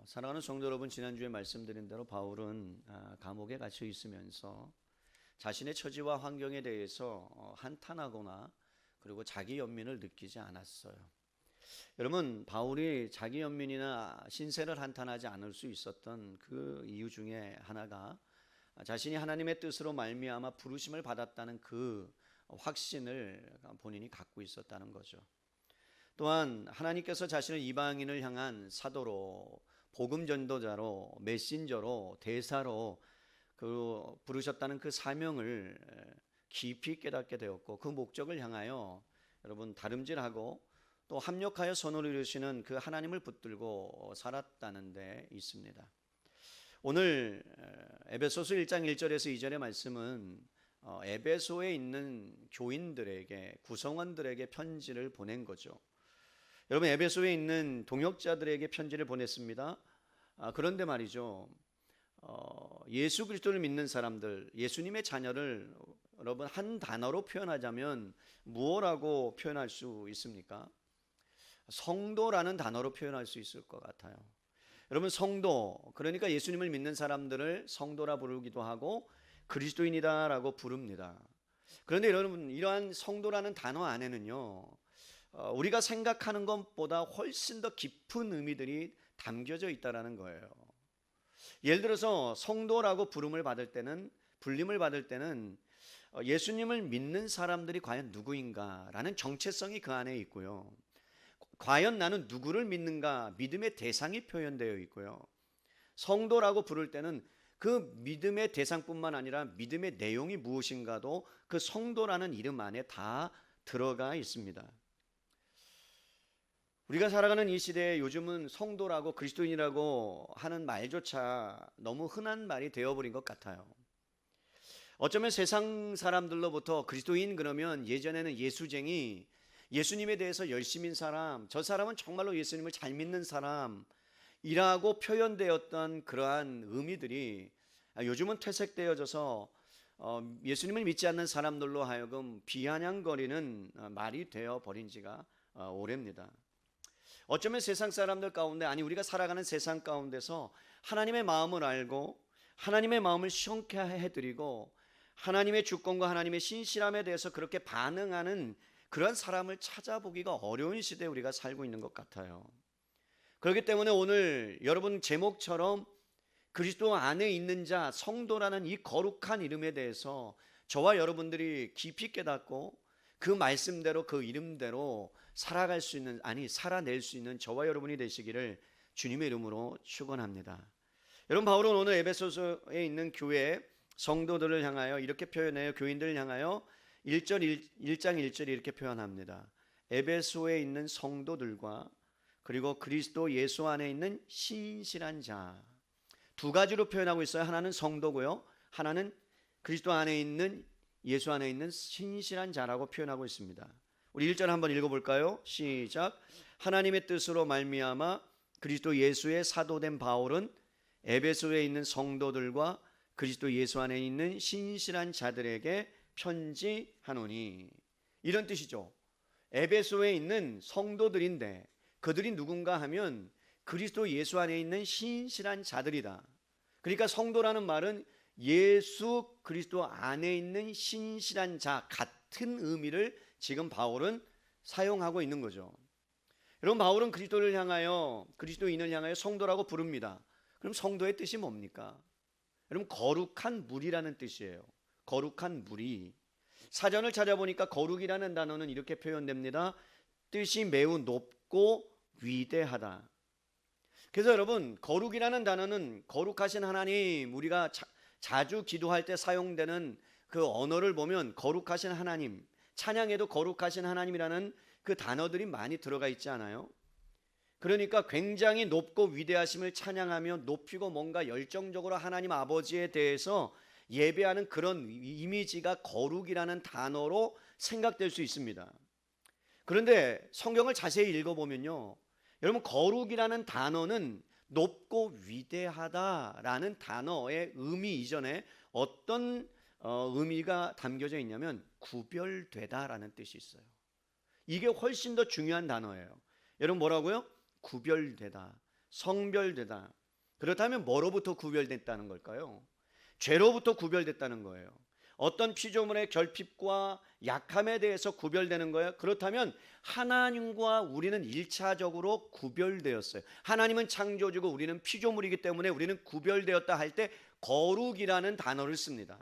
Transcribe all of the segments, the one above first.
사랑하는 성도 여러분, 지난주에 말씀드린 대로 바울은 감옥에 갇혀 있으면서 자신의 처지와 환경에 대해서 한탄하거나 그리고 자기 연민을 느끼지 않았어요. 여러분, 바울이 자기 연민이나 신세를 한탄하지 않을 수 있었던 그 이유 중에 하나가 자신이 하나님의 뜻으로 말미암아 부르심을 받았다는 그 확신을 본인이 갖고 있었다는 거죠. 또한 하나님께서 자신을 이방인을 향한 사도로, 복음 전도자로, 메신저로, 대사로 부르셨다는 그 사명을 깊이 깨닫게 되었고, 그 목적을 향하여 여러분 다름질하고 또 합력하여 선을 이루시는 그 하나님을 붙들고 살았다는 데 있습니다. 오늘 에베소서 1장 1절에서 2절의 말씀은 에베소에 있는 교인들에게, 구성원들에게 편지를 보낸 거죠. 여러분, 에베소에 있는 동역자들에게 편지를 보냈습니다. 그런데 말이죠, 예수 그리스도를 믿는 사람들, 예수님의 자녀를 여러분 한 단어로 표현하자면 무엇라고 표현할 수 있습니까? 성도라는 단어로 표현할 수 있을 것 같아요. 여러분, 성도, 그러니까 예수님을 믿는 사람들을 성도라 부르기도 하고 그리스도인이다라고 부릅니다. 그런데 여러분, 이러한 성도라는 단어 안에는요, 우리가 생각하는 것보다 훨씬 더 깊은 의미들이 담겨져 있다라는 거예요. 예를 들어서 성도라고 불림을 받을 때는 예수님을 믿는 사람들이 과연 누구인가라는 정체성이 그 안에 있고요. 과연 나는 누구를 믿는가, 믿음의 대상이 표현되어 있고요. 성도라고 부를 때는 그 믿음의 대상뿐만 아니라 믿음의 내용이 무엇인가도 그 성도라는 이름 안에 다 들어가 있습니다. 우리가 살아가는 이 시대에 요즘은 성도라고 그리스도인이라고 하는 말조차 너무 흔한 말이 되어버린 것 같아요. 어쩌면 세상 사람들로부터 그리스도인 그러면 예전에는 예수쟁이, 예수님에 대해서 열심인 사람, 저 사람은 정말로 예수님을 잘 믿는 사람이라고 표현되었던 그러한 의미들이 요즘은 퇴색되어져서 예수님을 믿지 않는 사람들로 하여금 비아냥거리는 말이 되어버린 지가 오래입니다. 어쩌면 세상 사람들 가운데, 아니 우리가 살아가는 세상 가운데서 하나님의 마음을 알고 하나님의 마음을 시원케 해드리고 하나님의 주권과 하나님의 신실함에 대해서 그렇게 반응하는 그런 사람을 찾아보기가 어려운 시대에 우리가 살고 있는 것 같아요. 그렇기 때문에 오늘 여러분 제목처럼 그리스도 안에 있는 자, 성도라는 이 거룩한 이름에 대해서 저와 여러분들이 깊이 깨닫고 그 말씀대로, 그 이름대로 살아갈 수 있는, 살아낼 수 있는 저와 여러분이 되시기를 주님의 이름으로 축원합니다. 여러분, 바울은 오늘 에베소서에 있는 교회 성도들을 향하여 이렇게 표현해요. 교인들을 향하여 1장 1절에 이렇게 표현합니다. 에베소에 있는 성도들과 그리고 그리스도 예수 안에 있는 신실한 자, 두 가지로 표현하고 있어요. 하나는 성도고요, 하나는 그리스도 안에 있는, 예수 안에 있는 신실한 자라고 표현하고 있습니다. 우리 1절 한번 읽어볼까요? 시작. 하나님의 뜻으로 말미암아 그리스도 예수의 사도된 바울은 에베소에 있는 성도들과 그리스도 예수 안에 있는 신실한 자들에게 편지하노니, 이런 뜻이죠. 에베소에 있는 성도들인데 그들이 누군가 하면 그리스도 예수 안에 있는 신실한 자들이다. 그러니까 성도라는 말은 예수 그리스도 안에 있는 신실한 자 같은 의미를 지금 바울은 사용하고 있는 거죠. 여러분, 바울은 그리스도를 향하여, 그리스도인을 향하여 성도라고 부릅니다. 그럼 성도의 뜻이 뭡니까? 여러분, 거룩한 무리라는 뜻이에요. 거룩한 무리. 사전을 찾아보니까 거룩이라는 단어는 이렇게 표현됩니다. 뜻이 매우 높고 위대하다. 그래서 여러분, 거룩이라는 단어는 거룩하신 하나님, 우리가 자주 기도할 때 사용되는 그 언어를 보면 거룩하신 하나님, 찬양에도 거룩하신 하나님이라는 그 단어들이 많이 들어가 있지 않아요? 그러니까 굉장히 높고 위대하심을 찬양하며 높이고 뭔가 열정적으로 하나님 아버지에 대해서 예배하는 그런 이미지가 거룩이라는 단어로 생각될 수 있습니다. 그런데 성경을 자세히 읽어보면요, 여러분, 거룩이라는 단어는 높고 위대하다라는 단어의 의미 이전에 어떤 의미가 담겨져 있냐면 구별되다라는 뜻이 있어요. 이게 훨씬 더 중요한 단어예요. 여러분, 뭐라고요? 구별되다. 성별되다. 그렇다면 뭐로부터 구별됐다는 걸까요? 죄로부터 구별됐다는 거예요. 어떤 피조물의 결핍과 약함에 대해서 구별되는 거예요. 그렇다면 하나님과 우리는 1차적으로 구별되었어요. 하나님은 창조주고 우리는 피조물이기 때문에 우리는 구별되었다 할 때 거룩이라는 단어를 씁니다.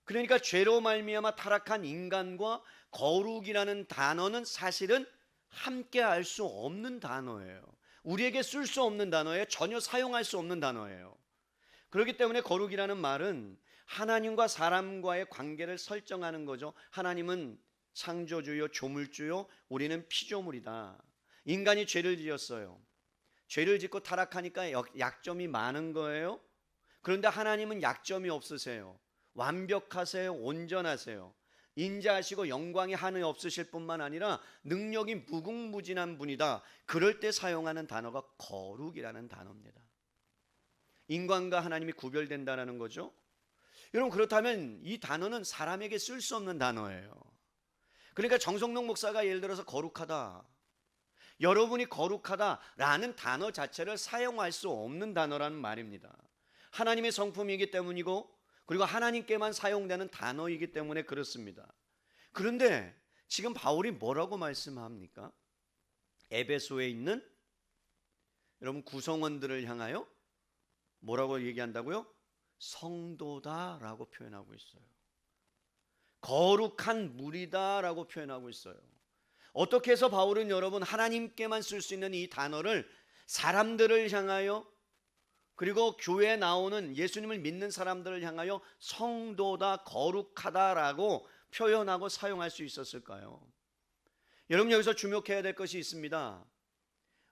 그러니까 죄로 말미암아 타락한 인간과 거룩이라는 단어는 사실은 함께 할 수 없는 단어예요. 우리에게 쓸 수 없는 단어예요. 전혀 사용할 수 없는 단어예요. 그렇기 때문에 거룩이라는 말은 하나님과 사람과의 관계를 설정하는 거죠. 하나님은 창조주요, 조물주요, 우리는 피조물이다. 인간이 죄를 지었어요. 죄를 짓고 타락하니까 약점이 많은 거예요. 그런데 하나님은 약점이 없으세요. 완벽하세요. 온전하세요. 인자하시고 영광이 하늘에 없으실 뿐만 아니라 능력이 무궁무진한 분이다. 그럴 때 사용하는 단어가 거룩이라는 단어입니다. 인간과 하나님이 구별된다는 거죠. 여러분, 그렇다면 이 단어는 사람에게 쓸 수 없는 단어예요. 그러니까 정성록 목사가 예를 들어서 거룩하다, 여러분이 거룩하다라는 단어 자체를 사용할 수 없는 단어라는 말입니다. 하나님의 성품이기 때문이고 그리고 하나님께만 사용되는 단어이기 때문에 그렇습니다. 그런데 지금 바울이 뭐라고 말씀합니까? 에베소에 있는 여러분 구성원들을 향하여 뭐라고 얘기한다고요? 성도다라고 표현하고 있어요. 거룩한 무리다라고 표현하고 있어요. 어떻게 해서 바울은 여러분 하나님께만 쓸 수 있는 이 단어를 사람들을 향하여 그리고 교회에 나오는 예수님을 믿는 사람들을 향하여 성도다, 거룩하다라고 표현하고 사용할 수 있었을까요? 여러분, 여기서 주목해야 될 것이 있습니다.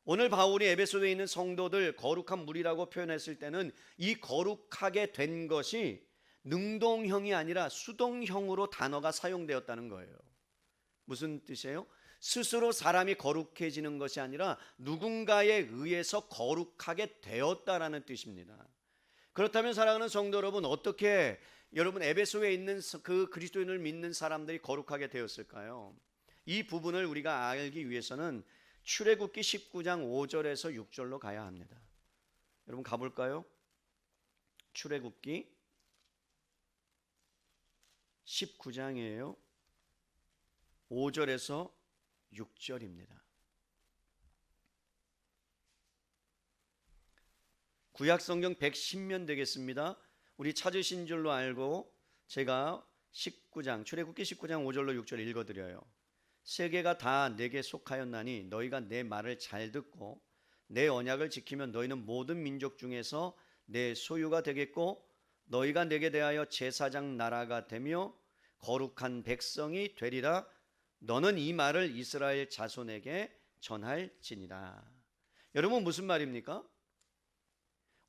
오늘 바울이 에베소에 있는 성도들 거룩한 무리라고 표현했을 때는 이 거룩하게 된 것이 능동형이 아니라 수동형으로 단어가 사용되었다는 거예요. 무슨 뜻이에요? 스스로 사람이 거룩해지는 것이 아니라 누군가에 의해서 거룩하게 되었다라는 뜻입니다. 그렇다면 사랑하는 성도 여러분, 어떻게 여러분 에베소에 있는 그 그리스도인을 믿는 사람들이 거룩하게 되었을까요? 이 부분을 우리가 알기 위해서는 출애굽기 19장 5절에서 6절로 가야 합니다. 여러분 가볼까요? 출애굽기 19장이에요. 5절에서 6절입니다. 구약성경 110면 되겠습니다. 우리 찾으신 줄로 알고 제가 19장 출애굽기 19장 5절로 6절 읽어드려요. 세계가 다 내게 속하였나니 너희가 내 말을 잘 듣고 내 언약을 지키면 너희는 모든 민족 중에서 내 소유가 되겠고 너희가 내게 대하여 제사장 나라가 되며 거룩한 백성이 되리라. 너는 이 말을 이스라엘 자손에게 전할지니라. 여러분 무슨 말입니까?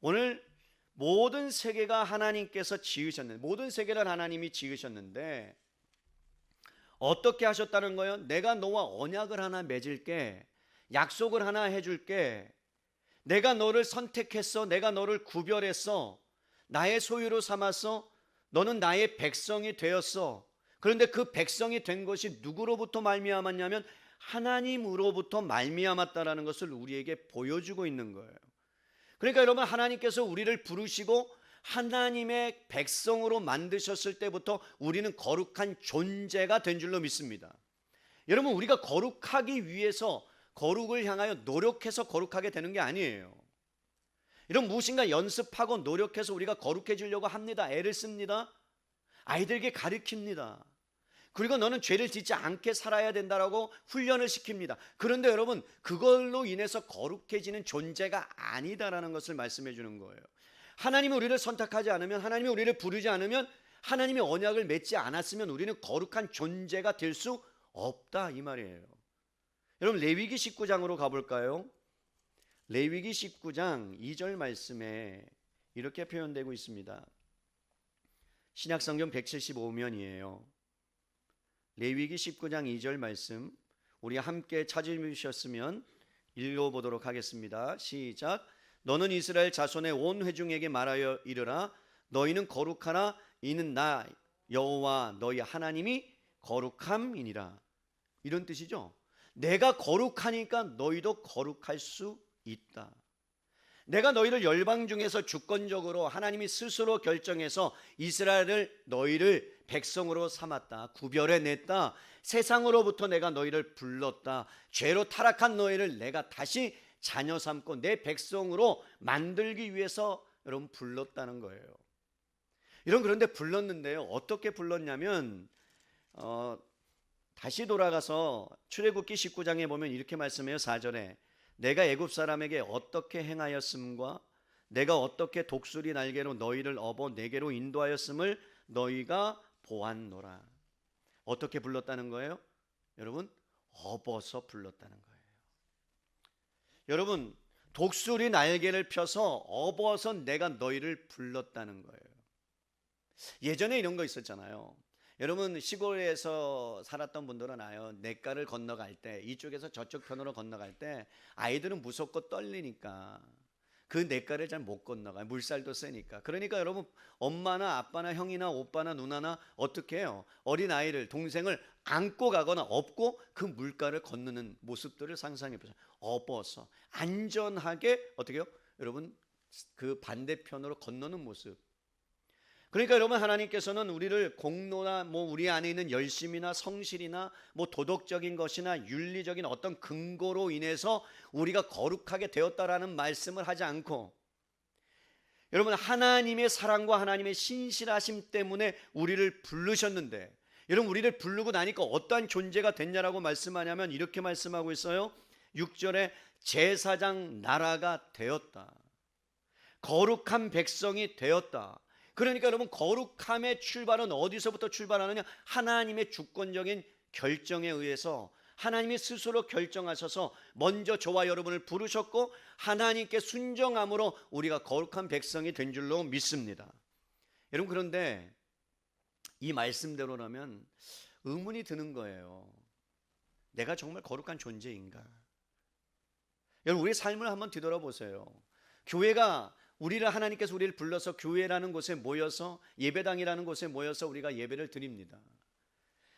오늘 모든 세계가 하나님께서 지으셨는데 모든 세계를 하나님이 지으셨는데 어떻게 하셨다는 거예요? 내가 너와 언약을 하나 맺을게, 약속을 하나 해줄게, 내가 너를 선택했어, 내가 너를 구별했어, 나의 소유로 삼았어, 너는 나의 백성이 되었어. 그런데 그 백성이 된 것이 누구로부터 말미암았냐면 하나님으로부터 말미암았다라는 것을 우리에게 보여주고 있는 거예요. 그러니까 여러분 하나님께서 우리를 부르시고 하나님의 백성으로 만드셨을 때부터 우리는 거룩한 존재가 된 줄로 믿습니다. 여러분 우리가 거룩하기 위해서 거룩을 향하여 노력해서 거룩하게 되는 게 아니에요. 이런 무엇인가 연습하고 노력해서 우리가 거룩해지려고 합니다. 애를 씁니다. 아이들에게 가르칩니다. 그리고 너는 죄를 짓지 않게 살아야 된다라고 훈련을 시킵니다. 그런데 여러분 그걸로 인해서 거룩해지는 존재가 아니다라는 것을 말씀해 주는 거예요. 하나님이 우리를 선택하지 않으면, 하나님이 우리를 부르지 않으면, 하나님이 언약을 맺지 않았으면 우리는 거룩한 존재가 될 수 없다 이 말이에요. 여러분 레위기 19장으로 가볼까요? 레위기 19장 2절 말씀에 이렇게 표현되고 있습니다. 신약성경 175면이에요. 레위기 19장 2절 말씀 우리 함께 찾으셨으면 읽어보도록 하겠습니다. 시작. 너는 이스라엘 자손의 온 회중에게 말하여 이르라. 너희는 거룩하라. 이는 나 여호와 너희 하나님이 거룩함이니라. 이런 뜻이죠. 내가 거룩하니까 너희도 거룩할 수 있다. 내가 너희를 열방 중에서 주권적으로 하나님이 스스로 결정해서 이스라엘을 너희를 백성으로 삼았다. 구별해냈다. 세상으로부터 내가 너희를 불렀다. 죄로 타락한 너희를 내가 다시 자녀 삼고 내 백성으로 만들기 위해서 여러분 불렀다는 거예요. 여러분 그런데 불렀는데요. 어떻게 불렀냐면 다시 돌아가서 출애굽기 19장에 보면 이렇게 말씀해요. 4절에 내가 애굽 사람에게 어떻게 행하였음과 내가 어떻게 독수리 날개로 너희를 업어 내게로 인도하였음을 너희가 보았노라. 어떻게 불렀다는 거예요? 여러분 업어서 불렀다는 거예요. 여러분 독수리 날개를 펴서 업어서 내가 너희를 불렀다는 거예요. 예전에 이런 거 있었잖아요. 여러분 시골에서 살았던 분들은 아요. 냇가를 건너갈 때 이쪽에서 저쪽 편으로 건너갈 때 아이들은 무섭고 떨리니까 그 냇가를 잘 못 건너가요. 물살도 세니까. 그러니까 여러분 엄마나 아빠나 형이나 오빠나 누나나 어떻게 해요? 어린아이를 동생을 안고 가거나 업고 그 물가를 건너는 모습들을 상상해 보세요. 업어서 안전하게 어떻게 해요? 여러분 그 반대편으로 건너는 모습. 그러니까 여러분 하나님께서는 우리를 공로나 우리 안에 있는 열심이나 성실이나 도덕적인 것이나 윤리적인 어떤 근거로 인해서 우리가 거룩하게 되었다라는 말씀을 하지 않고 여러분 하나님의 사랑과 하나님의 신실하심 때문에 우리를 부르셨는데 여러분 우리를 부르고 나니까 어떠한 존재가 됐냐라고 말씀하냐면 이렇게 말씀하고 있어요. 6절에 제사장 나라가 되었다. 거룩한 백성이 되었다. 그러니까 여러분 거룩함의 출발은 어디서부터 출발하느냐? 하나님의 주권적인 결정에 의해서 하나님이 스스로 결정하셔서 먼저 저와 여러분을 부르셨고 하나님께 순종함으로 우리가 거룩한 백성이 된 줄로 믿습니다. 여러분 그런데 이 말씀대로라면 의문이 드는 거예요. 내가 정말 거룩한 존재인가? 여러분 우리 삶을 한번 뒤돌아보세요. 교회가 하나님께서 우리를 불러서 교회라는 곳에 모여서 예배당이라는 곳에 모여서 우리가 예배를 드립니다.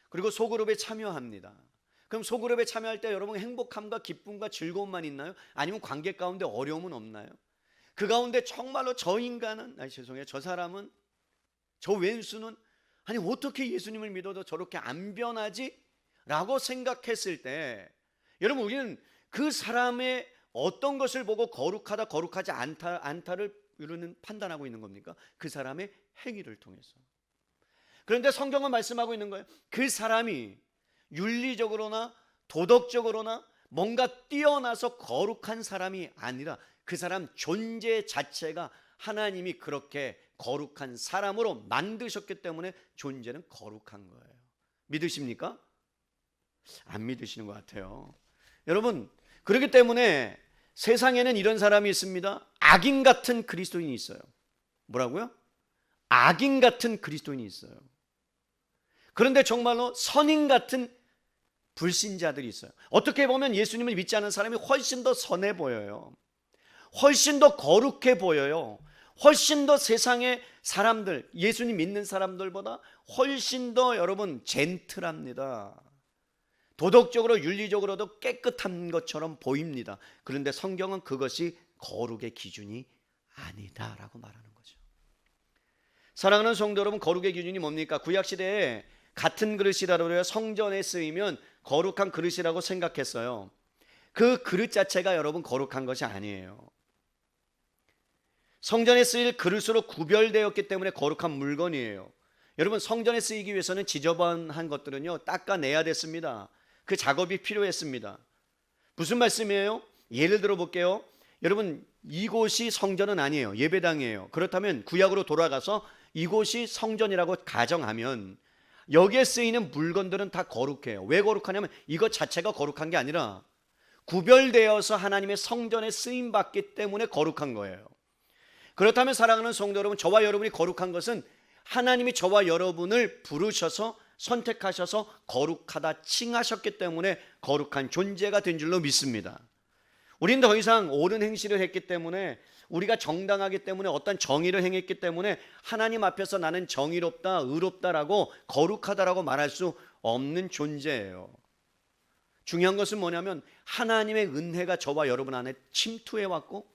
그리고 소그룹에 참여합니다. 그럼 소그룹에 참여할 때 여러분 행복함과 기쁨과 즐거움만 있나요? 아니면 관계 가운데 어려움은 없나요? 그 가운데 정말로 저 인간은 죄송해요. 저 사람은 저 왼수는 아니 어떻게 예수님을 믿어도 저렇게 안 변하지? 라고 생각했을 때 여러분 우리는 그 사람의 어떤 것을 보고 거룩하다 거룩하지 않다를 우리는 판단하고 있는 겁니까? 그 사람의 행위를 통해서. 그런데 성경은 말씀하고 있는 거예요. 그 사람이 윤리적으로나 도덕적으로나 뭔가 뛰어나서 거룩한 사람이 아니라 그 사람 존재 자체가 하나님이 그렇게 거룩한 사람으로 만드셨기 때문에 존재는 거룩한 거예요. 믿으십니까? 안 믿으시는 것 같아요. 여러분 그렇기 때문에 세상에는 이런 사람이 있습니다. 악인 같은 그리스도인이 있어요. 뭐라고요? 악인 같은 그리스도인이 있어요. 그런데 정말로 선인 같은 불신자들이 있어요. 어떻게 보면 예수님을 믿지 않은 사람이 훨씬 더 선해 보여요. 훨씬 더 거룩해 보여요. 훨씬 더 세상의 사람들, 예수님 믿는 사람들보다 훨씬 더 여러분 젠틀합니다. 도덕적으로 윤리적으로도 깨끗한 것처럼 보입니다. 그런데 성경은 그것이 거룩의 기준이 아니다라고 말하는 거죠. 사랑하는 성도 여러분, 거룩의 기준이 뭡니까? 구약시대에 같은 그릇이라도 성전에 쓰이면 거룩한 그릇이라고 생각했어요. 그 그릇 자체가 여러분 거룩한 것이 아니에요. 성전에 쓰일 그릇으로 구별되었기 때문에 거룩한 물건이에요. 여러분 성전에 쓰이기 위해서는 지저분한 것들은요 닦아내야 됐습니다. 그 작업이 필요했습니다. 무슨 말씀이에요? 예를 들어 볼게요. 여러분 이곳이 성전은 아니에요. 예배당이에요. 그렇다면 구약으로 돌아가서 이곳이 성전이라고 가정하면 여기에 쓰이는 물건들은 다 거룩해요. 왜 거룩하냐면 이것 자체가 거룩한 게 아니라 구별되어서 하나님의 성전에 쓰임받기 때문에 거룩한 거예요. 그렇다면 사랑하는 성도 여러분, 저와 여러분이 거룩한 것은 하나님이 저와 여러분을 부르셔서 선택하셔서 거룩하다 칭하셨기 때문에 거룩한 존재가 된 줄로 믿습니다. 우리는 더 이상 옳은 행실을 했기 때문에, 우리가 정당하기 때문에, 어떤 정의를 행했기 때문에 하나님 앞에서 나는 정의롭다, 의롭다라고 거룩하다라고 말할 수 없는 존재예요. 중요한 것은 뭐냐면 하나님의 은혜가 저와 여러분 안에 침투해 왔고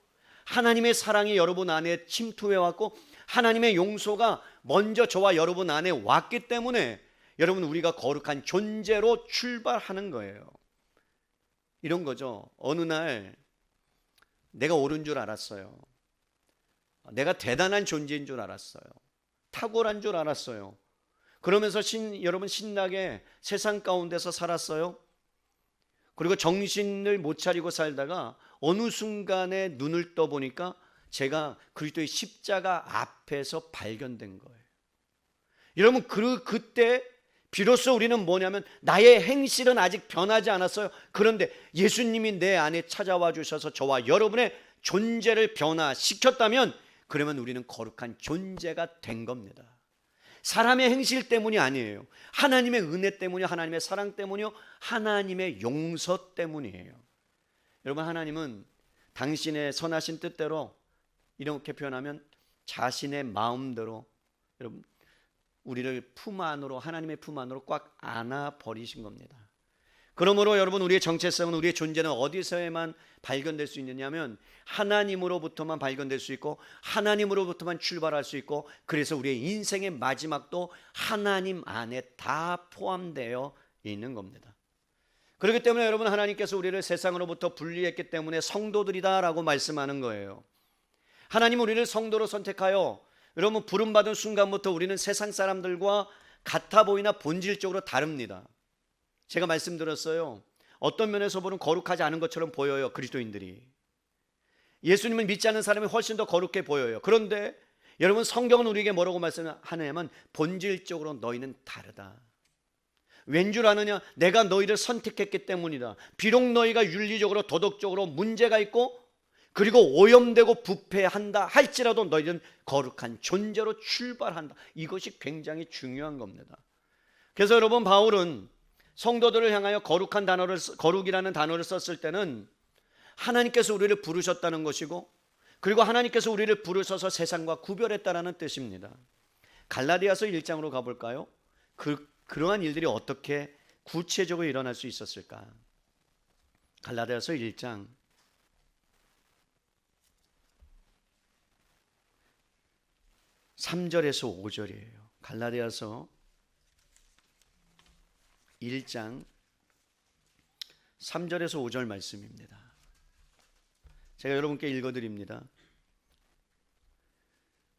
하나님의 사랑이 여러분 안에 침투해 왔고 하나님의 용서가 먼저 저와 여러분 안에 왔기 때문에 여러분 우리가 거룩한 존재로 출발하는 거예요. 이런 거죠. 어느 날 내가 옳은 줄 알았어요. 내가 대단한 존재인 줄 알았어요. 탁월한 줄 알았어요. 그러면서 여러분 신나게 세상 가운데서 살았어요. 그리고 정신을 못 차리고 살다가 어느 순간에 눈을 떠보니까 제가 그리스도의 십자가 앞에서 발견된 거예요. 여러분 그때 비로소 우리는 뭐냐면 나의 행실은 아직 변하지 않았어요. 그런데 예수님이 내 안에 찾아와 주셔서 저와 여러분의 존재를 변화시켰다면 그러면 우리는 거룩한 존재가 된 겁니다. 사람의 행실 때문이 아니에요. 하나님의 은혜 때문이요, 하나님의 사랑 때문이요, 하나님의 용서 때문이에요. 여러분 하나님은 당신의 선하신 뜻대로 이렇게 표현하면 자신의 마음대로 여러분 우리를 품 안으로 하나님의 품 안으로 꽉 안아 버리신 겁니다. 그러므로 여러분 우리의 정체성은 우리의 존재는 어디서에만 발견될 수 있느냐면 하나님으로부터만 발견될 수 있고 하나님으로부터만 출발할 수 있고 그래서 우리의 인생의 마지막도 하나님 안에 다 포함되어 있는 겁니다. 그렇기 때문에 여러분 하나님께서 우리를 세상으로부터 분리했기 때문에 성도들이다라고 말씀하는 거예요. 하나님은 우리를 성도로 선택하여 여러분 부름받은 순간부터 우리는 세상 사람들과 같아 보이나 본질적으로 다릅니다. 제가 말씀드렸어요. 어떤 면에서 보면 거룩하지 않은 것처럼 보여요. 그리스도인들이. 예수님을 믿지 않는 사람이 훨씬 더 거룩해 보여요. 그런데 여러분 성경은 우리에게 뭐라고 말씀하냐면 본질적으로 너희는 다르다. 왠 줄 아느냐? 내가 너희를 선택했기 때문이다. 비록 너희가 윤리적으로 도덕적으로 문제가 있고 그리고 오염되고 부패한다 할지라도 너희는 거룩한 존재로 출발한다. 이것이 굉장히 중요한 겁니다. 그래서 여러분 바울은 성도들을 향하여 거룩이라는 단어를 썼을 때는 하나님께서 우리를 부르셨다는 것이고 그리고 하나님께서 우리를 부르셔서 세상과 구별했다라는 뜻입니다. 갈라디아서 1장으로 가볼까요? 그러한 일들이 어떻게 구체적으로 일어날 수 있었을까? 갈라디아서 1장 3절에서 5절이에요. 갈라디아서 1장 3절에서 5절 말씀입니다. 제가 여러분께 읽어드립니다.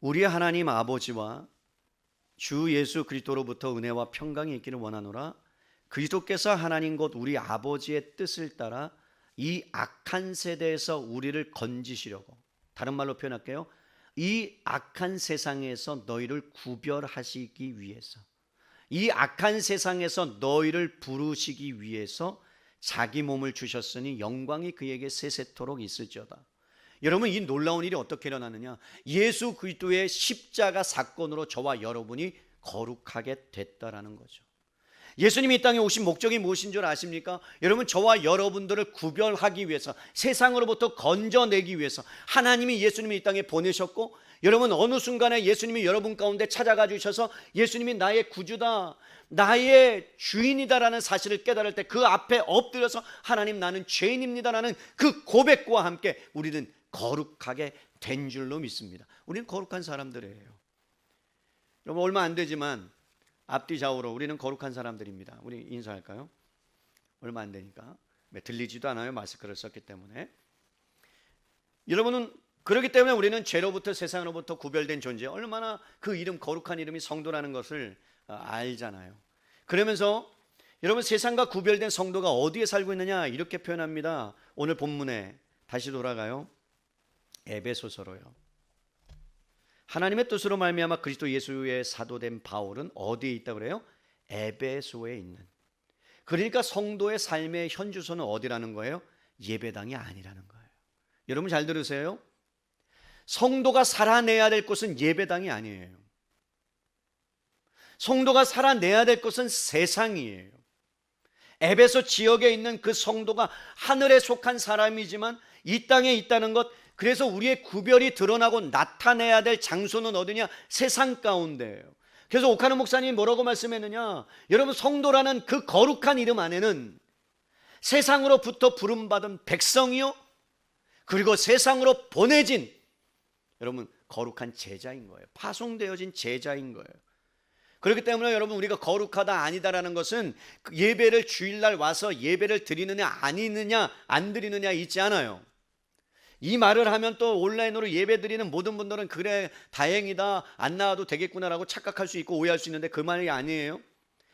우리의 하나님 아버지와 주 예수 그리스도로부터 은혜와 평강이 있기를 원하노라. 그리스도께서 하나님 곧 우리 아버지의 뜻을 따라 이 악한 세대에서 우리를 건지시려고, 다른 말로 표현할게요. 이 악한 세상에서 너희를 구별하시기 위해서, 이 악한 세상에서 너희를 부르시기 위해서 자기 몸을 주셨으니 영광이 그에게 세세토록 있을지어다. 여러분 이 놀라운 일이 어떻게 일어나느냐? 예수 그리스도의 십자가 사건으로 저와 여러분이 거룩하게 됐다라는 거죠. 예수님이 이 땅에 오신 목적이 무엇인 줄 아십니까? 여러분 저와 여러분들을 구별하기 위해서, 세상으로부터 건져내기 위해서 하나님이 예수님을 이 땅에 보내셨고, 여러분 어느 순간에 예수님이 여러분 가운데 찾아가 주셔서 예수님이 나의 구주다, 나의 주인이다라는 사실을 깨달을 때 그 앞에 엎드려서 하나님 나는 죄인입니다라는 그 고백과 함께 우리는 거룩하게 된 줄로 믿습니다. 우리는 거룩한 사람들이에요. 여러분 얼마 안 되지만 앞뒤 좌우로 우리는 거룩한 사람들입니다. 우리 인사할까요? 얼마 안 되니까. 들리지도 않아요. 마스크를 썼기 때문에. 여러분은 그렇기 때문에 우리는 죄로부터 세상으로부터 구별된 존재, 얼마나 그 이름 거룩한 이름이 성도라는 것을 알잖아요. 그러면서 여러분 세상과 구별된 성도가 어디에 살고 있느냐 이렇게 표현합니다. 오늘 본문에 다시 돌아가요. 에베소서로요. 하나님의 뜻으로 말미암아 그리스도 예수의 사도된 바울은 어디에 있다고 그래요? 에베소에 있는. 그러니까 성도의 삶의 현주소는 어디라는 거예요? 예배당이 아니라는 거예요. 여러분 잘 들으세요. 성도가 살아내야 될 곳은 예배당이 아니에요. 성도가 살아내야 될 곳은 세상이에요. 에베소 지역에 있는 그 성도가 하늘에 속한 사람이지만 이 땅에 있다는 것, 그래서 우리의 구별이 드러나고 나타내야 될 장소는 어디냐? 세상 가운데예요. 그래서 오카노 목사님이 뭐라고 말씀했느냐? 여러분 성도라는 그 거룩한 이름 안에는 세상으로부터 부름받은 백성이요, 그리고 세상으로 보내진 여러분 거룩한 제자인 거예요. 파송되어진 제자인 거예요. 그렇기 때문에 여러분 우리가 거룩하다 아니다라는 것은 예배를 주일날 와서 예배를 드리느냐 아니느냐 안 드리느냐 있지 않아요. 이 말을 하면 또 온라인으로 예배 드리는 모든 분들은 그래 다행이다 안 나와도 되겠구나라고 착각할 수 있고 오해할 수 있는데 그 말이 아니에요.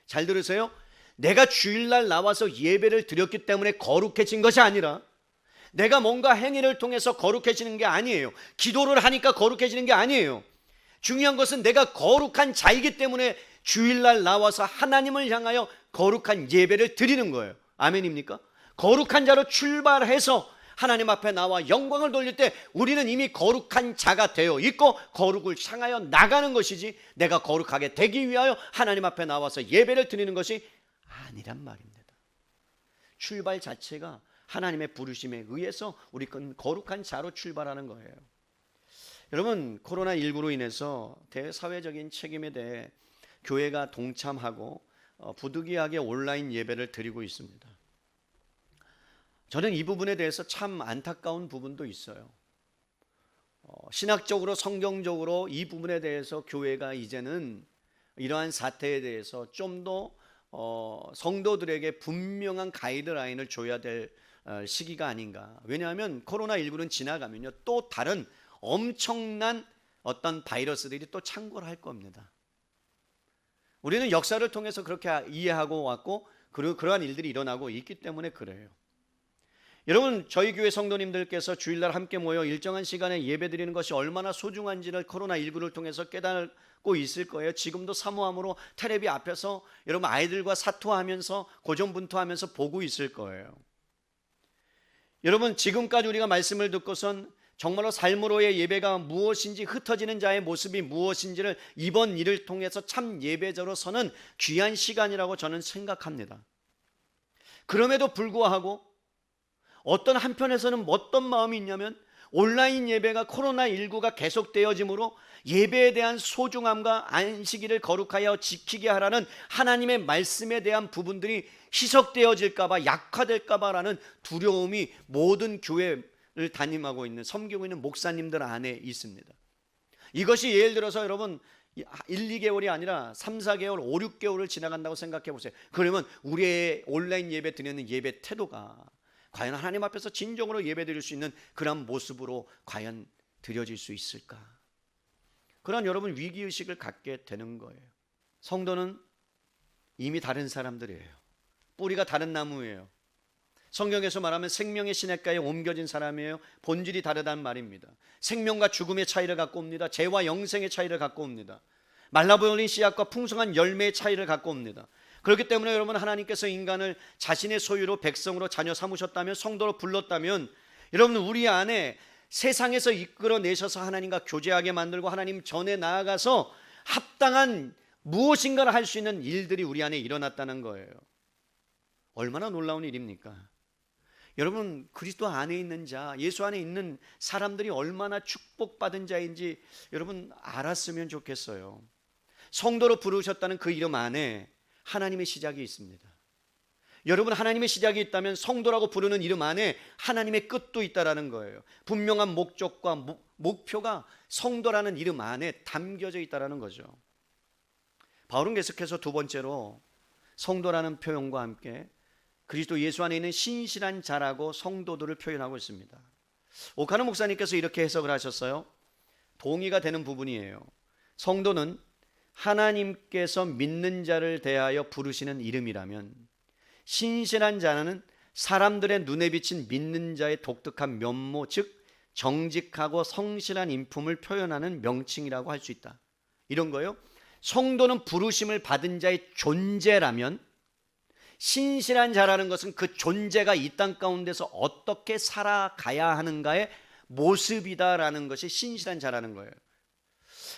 잘 들으세요. 내가 주일날 나와서 예배를 드렸기 때문에 거룩해진 것이 아니라 내가 뭔가 행위를 통해서 거룩해지는 게 아니에요. 기도를 하니까 거룩해지는 게 아니에요. 중요한 것은 내가 거룩한 자이기 때문에 주일날 나와서 하나님을 향하여 거룩한 예배를 드리는 거예요. 아멘입니까? 거룩한 자로 출발해서 하나님 앞에 나와 영광을 돌릴 때 우리는 이미 거룩한 자가 되어 있고 거룩을 향하여 나가는 것이지 내가 거룩하게 되기 위하여 하나님 앞에 나와서 예배를 드리는 것이 아니란 말입니다. 출발 자체가 하나님의 부르심에 의해서 우리는 거룩한 자로 출발하는 거예요. 여러분 코로나19로 인해서 대사회적인 책임에 대해 교회가 동참하고 부득이하게 온라인 예배를 드리고 있습니다. 저는 이 부분에 대해서 참 안타까운 부분도 있어요. 신학적으로 성경적으로 이 부분에 대해서 교회가 이제는 이러한 사태에 대해서 좀 더 성도들에게 분명한 가이드라인을 줘야 될 시기가 아닌가. 왜냐하면 코로나19는 지나가면요 또 다른 엄청난 어떤 바이러스들이 또 창궐할 겁니다. 우리는 역사를 통해서 그렇게 이해하고 왔고 그리고 그러한 일들이 일어나고 있기 때문에 그래요. 여러분 저희 교회 성도님들께서 주일날 함께 모여 일정한 시간에 예배드리는 것이 얼마나 소중한지를 코로나19를 통해서 깨닫고 있을 거예요. 지금도 사모함으로 테레비 앞에서 여러분 아이들과 사투하면서 고전분투하면서 보고 있을 거예요. 여러분 지금까지 우리가 말씀을 듣고선 정말로 삶으로의 예배가 무엇인지 흩어지는 자의 모습이 무엇인지를 이번 일을 통해서 참 예배자로 서는 귀한 시간이라고 저는 생각합니다. 그럼에도 불구하고 어떤 한편에서는 어떤 마음이 있냐면 온라인 예배가 코로나19가 계속되어짐으로 예배에 대한 소중함과 안식일을 거룩하여 지키게 하라는 하나님의 말씀에 대한 부분들이 희석되어질까봐 약화될까봐라는 두려움이 모든 교회를 담임하고 있는 섬기고 있는 목사님들 안에 있습니다. 이것이 예를 들어서 여러분 1, 2개월이 아니라 3, 4개월, 5, 6개월을 지나간다고 생각해 보세요. 그러면 우리의 온라인 예배 드리는 예배 태도가 과연 하나님 앞에서 진정으로 예배 드릴 수 있는 그런 모습으로 과연 드려질 수 있을까? 그런 여러분 위기의식을 갖게 되는 거예요. 성도는 이미 다른 사람들이에요. 뿌리가 다른 나무예요. 성경에서 말하면 생명의 시냇가에 옮겨진 사람이에요. 본질이 다르다는 말입니다. 생명과 죽음의 차이를 갖고 옵니다. 죄와 영생의 차이를 갖고 옵니다. 말라버린 씨앗과 풍성한 열매의 차이를 갖고 옵니다. 그렇기 때문에 여러분 하나님께서 인간을 자신의 소유로 백성으로 자녀 삼으셨다면 성도로 불렀다면 여러분 우리 안에 세상에서 이끌어내셔서 하나님과 교제하게 만들고 하나님 전에 나아가서 합당한 무엇인가를 할 수 있는 일들이 우리 안에 일어났다는 거예요. 얼마나 놀라운 일입니까? 여러분 그리스도 안에 있는 자, 예수 안에 있는 사람들이 얼마나 축복받은 자인지 여러분 알았으면 좋겠어요. 성도로 부르셨다는 그 이름 안에 하나님의 시작이 있습니다. 여러분 하나님의 시작이 있다면 성도라고 부르는 이름 안에 하나님의 끝도 있다라는 거예요. 분명한 목적과 목표가 성도라는 이름 안에 담겨져 있다라는 거죠. 바울은 계속해서 두 번째로 성도라는 표현과 함께 그리스도 예수 안에 있는 신실한 자라고 성도들을 표현하고 있습니다. 오카노 목사님께서 이렇게 해석을 하셨어요. 동의가 되는 부분이에요. 성도는 하나님께서 믿는 자를 대하여 부르시는 이름이라면 신실한 자는 사람들의 눈에 비친 믿는 자의 독특한 면모, 즉 정직하고 성실한 인품을 표현하는 명칭이라고 할 수 있다. 이런 거요. 성도는 부르심을 받은 자의 존재라면 신실한 자라는 것은 그 존재가 이 땅 가운데서 어떻게 살아가야 하는가의 모습이다라는 것이 신실한 자라는 거예요.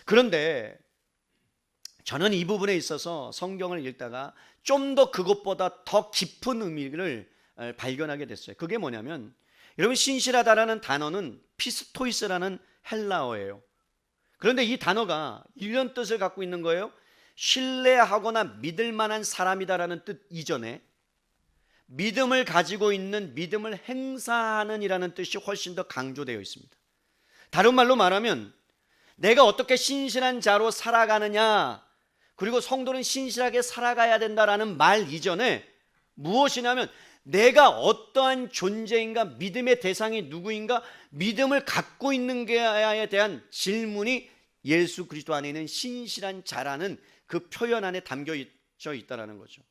그런데 저는 이 부분에 있어서 성경을 읽다가 좀 더 그것보다 더 깊은 의미를 발견하게 됐어요. 그게 뭐냐면 여러분 신실하다라는 단어는 피스토이스라는 헬라어예요. 그런데 이 단어가 이런 뜻을 갖고 있는 거예요. 신뢰하거나 믿을 만한 사람이다라는 뜻 이전에 믿음을 가지고 있는, 믿음을 행사하는 이라는 뜻이 훨씬 더 강조되어 있습니다. 다른 말로 말하면 내가 어떻게 신실한 자로 살아가느냐, 그리고 성도는 신실하게 살아가야 된다라는 말 이전에 무엇이냐면 내가 어떠한 존재인가, 믿음의 대상이 누구인가, 믿음을 갖고 있는 게에 대한 질문이 예수 그리스도 안에 있는 신실한 자라는 그 표현 안에 담겨져 있다는 거죠.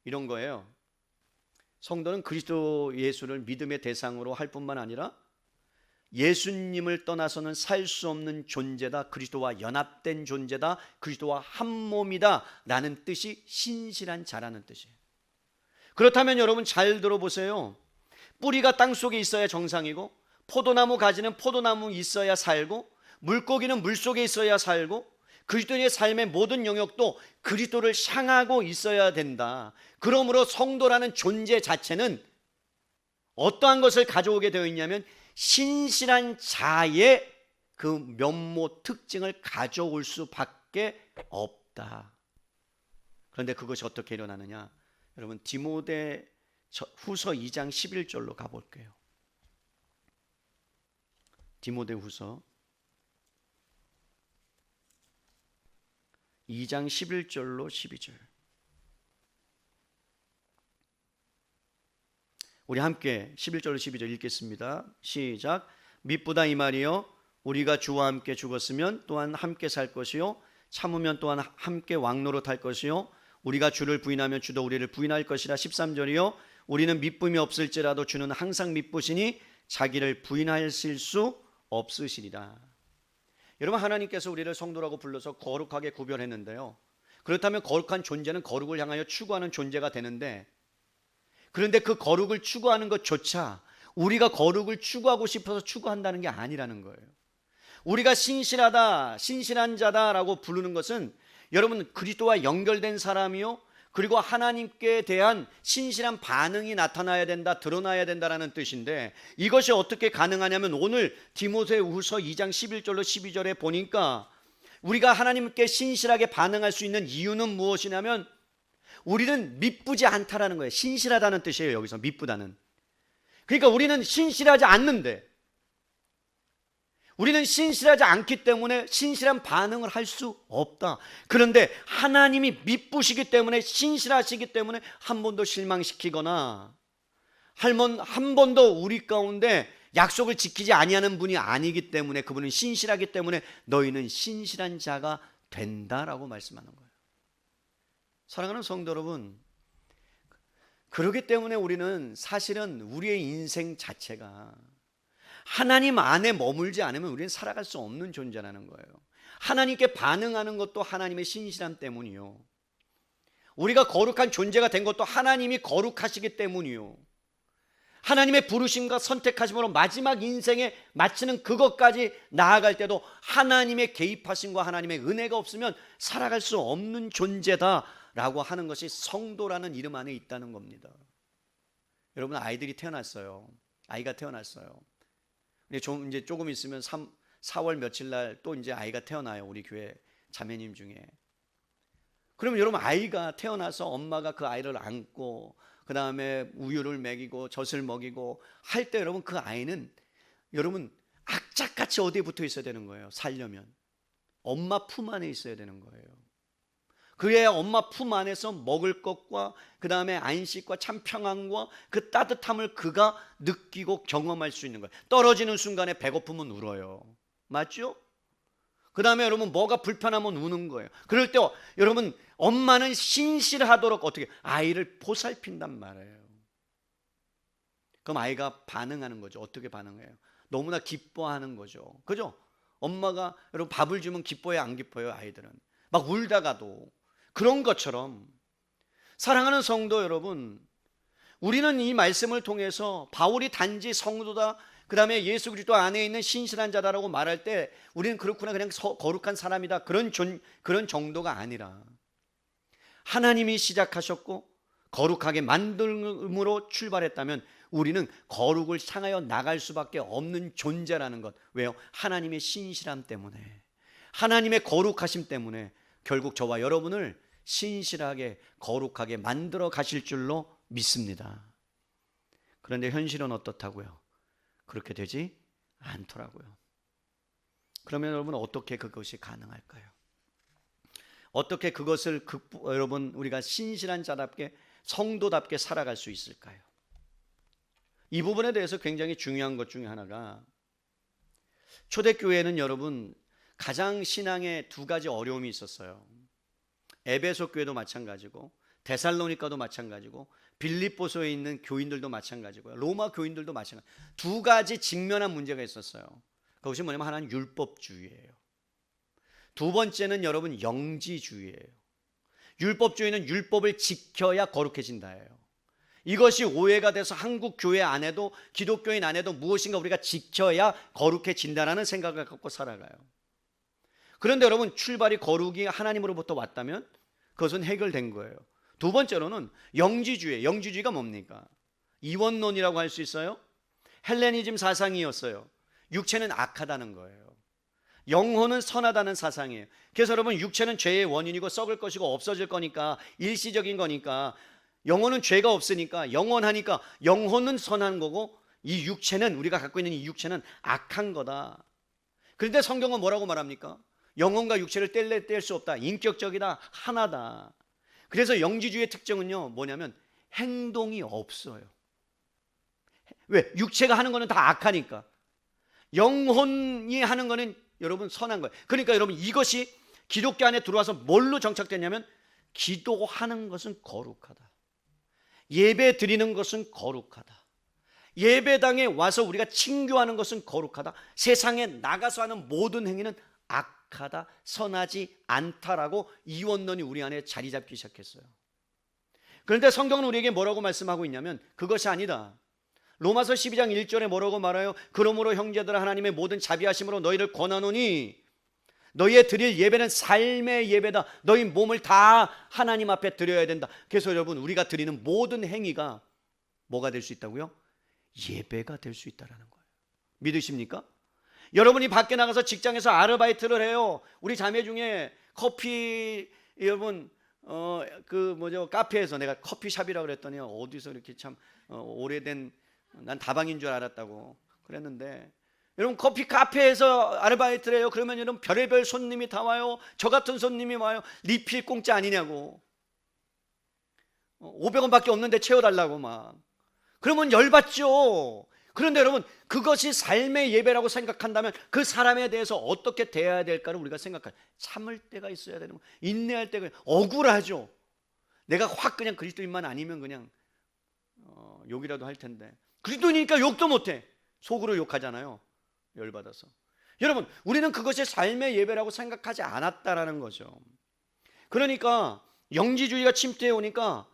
이런 거예요. 성도는 그리스도 예수를 믿음의 대상으로 할 뿐만 아니라 예수님을 떠나서는 살 수 없는 존재다, 그리스도와 연합된 존재다, 그리스도와 한 몸이다 라는 뜻이 신실한 자라는 뜻이에요. 그렇다면 여러분 잘 들어보세요. 뿌리가 땅속에 있어야 정상이고, 포도나무 가지는 포도나무 있어야 살고, 물고기는 물속에 있어야 살고, 그리스도인의 삶의 모든 영역도 그리스도를 향하고 있어야 된다. 그러므로 성도라는 존재 자체는 어떠한 것을 가져오게 되어 있냐면 신실한 자의 그 면모 특징을 가져올 수밖에 없다. 그런데 그것이 어떻게 일어나느냐? 여러분 디모데 후서 2장 11절로 가볼게요. 디모데 후서 2장 11절로 12절. 우리 함께 11절로 12절 읽겠습니다. 시작. 미쁘다 이 말이요, 우리가 주와 함께 죽었으면 또한 함께 살 것이요, 참으면 또한 함께 왕노릇할 것이요, 우리가 주를 부인하면 주도 우리를 부인할 것이라. 13절이요, 우리는 미쁨이 없을지라도 주는 항상 미쁘시니 자기를 부인하실 수 없으시리라. 여러분 하나님께서 우리를 성도라고 불러서 거룩하게 구별했는데요, 그렇다면 거룩한 존재는 거룩을 향하여 추구하는 존재가 되는데, 그런데 그 거룩을 추구하는 것조차 우리가 거룩을 추구하고 싶어서 추구한다는 게 아니라는 거예요. 우리가 신실하다, 신실한 자다라고 부르는 것은 여러분 그리스도와 연결된 사람이요, 그리고 하나님께 대한 신실한 반응이 나타나야 된다, 드러나야 된다라는 뜻인데, 이것이 어떻게 가능하냐면 오늘 디모데후서 2장 11절로 12절에 보니까 우리가 하나님께 신실하게 반응할 수 있는 이유는 무엇이냐면 우리는 미쁘지 않다라는 거예요. 신실하다는 뜻이에요. 여기서 미쁘다는. 그러니까 우리는 신실하지 않는데, 우리는 신실하지 않기 때문에 신실한 반응을 할 수 없다. 그런데 하나님이 미쁘시기 때문에, 신실하시기 때문에 한 번도 실망시키거나 한 번도 우리 가운데 약속을 지키지 아니하는 분이 아니기 때문에, 그분은 신실하기 때문에 너희는 신실한 자가 된다라고 말씀하는 거예요. 사랑하는 성도 여러분, 그렇기 때문에 우리는 사실은 우리의 인생 자체가 하나님 안에 머물지 않으면 우리는 살아갈 수 없는 존재라는 거예요. 하나님께 반응하는 것도 하나님의 신실함 때문이요, 우리가 거룩한 존재가 된 것도 하나님이 거룩하시기 때문이요, 하나님의 부르심과 선택하심으로 마지막 인생에 마치는 그것까지 나아갈 때도 하나님의 개입하심과 하나님의 은혜가 없으면 살아갈 수 없는 존재다라고 하는 것이 성도라는 이름 안에 있다는 겁니다. 여러분 아이들이 태어났어요. 아이가 태어났어요. 이제 조금 있으면 4월 며칠 날 또 이제 아이가 태어나요. 우리 교회 자매님 중에. 그러면 여러분 아이가 태어나서 엄마가 그 아이를 안고 그 다음에 우유를 먹이고 젖을 먹이고 할 때 여러분 그 아이는 여러분 악착같이 어디에 붙어 있어야 되는 거예요. 살려면 엄마 품 안에 있어야 되는 거예요. 그래야 엄마 품 안에서 먹을 것과 그 다음에 안식과 참 평안과 그 따뜻함을 그가 느끼고 경험할 수 있는 거예요. 떨어지는 순간에 배고프면 울어요. 맞죠? 그 다음에 여러분 뭐가 불편하면 우는 거예요. 그럴 때 여러분 엄마는 신실하도록 어떻게 아이를 보살핀단 말이에요. 그럼 아이가 반응하는 거죠. 어떻게 반응해요? 너무나 기뻐하는 거죠. 그죠? 엄마가 여러분 밥을 주면 기뻐요, 안 기뻐요? 아이들은 막 울다가도. 그런 것처럼 사랑하는 성도 여러분, 우리는 이 말씀을 통해서 바울이 단지 성도다, 그 다음에 예수 그리스도 안에 있는 신실한 자다라고 말할 때 우리는 그렇구나, 그냥 거룩한 사람이다, 그런 정도가 아니라 하나님이 시작하셨고 거룩하게 만듦으로 출발했다면 우리는 거룩을 향하여 나갈 수밖에 없는 존재라는 것. 왜요? 하나님의 신실함 때문에, 하나님의 거룩하심 때문에 결국 저와 여러분을 신실하게 거룩하게 만들어 가실 줄로 믿습니다. 그런데 현실은 어떻다고요? 그렇게 되지 않더라고요. 그러면 여러분 어떻게 그것이 가능할까요? 어떻게 그것을 여러분 우리가 신실한 자답게 성도답게 살아갈 수 있을까요? 이 부분에 대해서 굉장히 중요한 것 중에 하나가, 초대교회는 여러분 가장 신앙에 두 가지 어려움이 있었어요. 에베소 교회도 마찬가지고 데살로니가도 마찬가지고 빌립보서에 있는 교인들도 마찬가지고요. 로마 교인들도 마찬가지. 두 가지 직면한 문제가 있었어요. 그것이 뭐냐면 하나는 율법주의예요. 두 번째는 여러분 영지주의예요. 율법주의는 율법을 지켜야 거룩해진다예요. 이것이 오해가 돼서 한국 교회 안에도 기독교인 안에도 무엇인가 우리가 지켜야 거룩해진다라는 생각을 갖고 살아가요. 그런데 여러분 출발이 거룩이 하나님으로부터 왔다면 그것은 해결된 거예요. 두 번째로는 영지주의. 영지주의가 뭡니까? 이원론이라고 할 수 있어요. 헬레니즘 사상이었어요. 육체는 악하다는 거예요. 영혼은 선하다는 사상이에요. 그래서 여러분 육체는 죄의 원인이고 썩을 것이고 없어질 거니까 일시적인 거니까, 영혼은 죄가 없으니까 영원하니까 영혼은 선한 거고 이 육체는, 우리가 갖고 있는 이 육체는 악한 거다. 그런데 성경은 뭐라고 말합니까? 영혼과 육체를 뗄 수 없다. 인격적이다. 하나다. 그래서 영지주의의 특징은요 뭐냐면 행동이 없어요. 왜? 육체가 하는 거는 다 악하니까. 영혼이 하는 거는 여러분 선한 거예요. 그러니까 여러분 이것이 기독교 안에 들어와서 뭘로 정착됐냐면, 기도하는 것은 거룩하다. 예배 드리는 것은 거룩하다. 예배당에 와서 우리가 친교하는 것은 거룩하다. 세상에 나가서 하는 모든 행위는 악하다, 선하지 않다라고 이원론이 우리 안에 자리 잡기 시작했어요. 그런데 성경은 우리에게 뭐라고 말씀하고 있냐면 그것이 아니다. 로마서 12장 1절에 뭐라고 말해요? 그러므로 형제들아 하나님의 모든 자비하심으로 너희를 권하노니 너희의 드릴 예배는 삶의 예배다. 너희 몸을 다 하나님 앞에 드려야 된다. 그래서 여러분 우리가 드리는 모든 행위가 뭐가 될 수 있다고요? 예배가 될 수 있다라는 거예요. 믿으십니까? 여러분이 밖에 나가서 직장에서 아르바이트를 해요. 우리 자매 중에 커피, 여러분 카페에서, 내가 커피숍이라고 그랬더니 어디서 이렇게 참 오래된, 난 다방인 줄 알았다고 그랬는데, 여러분 커피 카페에서 아르바이트를 해요. 그러면 여러분 별의별 손님이 다 와요. 저 같은 손님이 와요. 리필 공짜 아니냐고, 500원밖에 없는데 채워달라고 막. 그러면 열받죠. 그런데 여러분 그것이 삶의 예배라고 생각한다면 그 사람에 대해서 어떻게 대해야 될까를 우리가 생각해요. 참을 때가 있어야 되는 거, 인내할 때가, 억울하죠. 내가 확 그냥 그리스도인만 아니면 그냥 욕이라도 할 텐데, 그리스도인이니까 욕도 못해. 속으로 욕하잖아요, 열받아서. 여러분 우리는 그것이 삶의 예배라고 생각하지 않았다라는 거죠. 그러니까 영지주의가 침투해 오니까